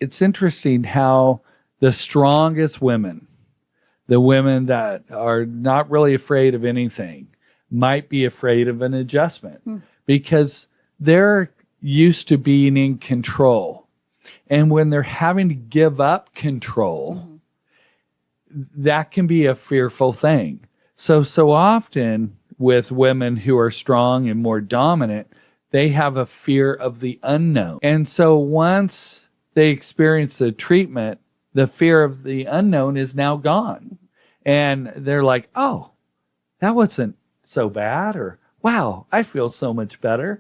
it's interesting how the strongest women, the women that are not really afraid of anything, might be afraid of an adjustment because they're used to being in control. And when they're having to give up control, that can be a fearful thing. So often with women who are strong and more dominant, they have a fear of the unknown. And so once they experience the treatment, the fear of the unknown is now gone. And they're like, oh, that wasn't so bad, or wow, I feel so much better.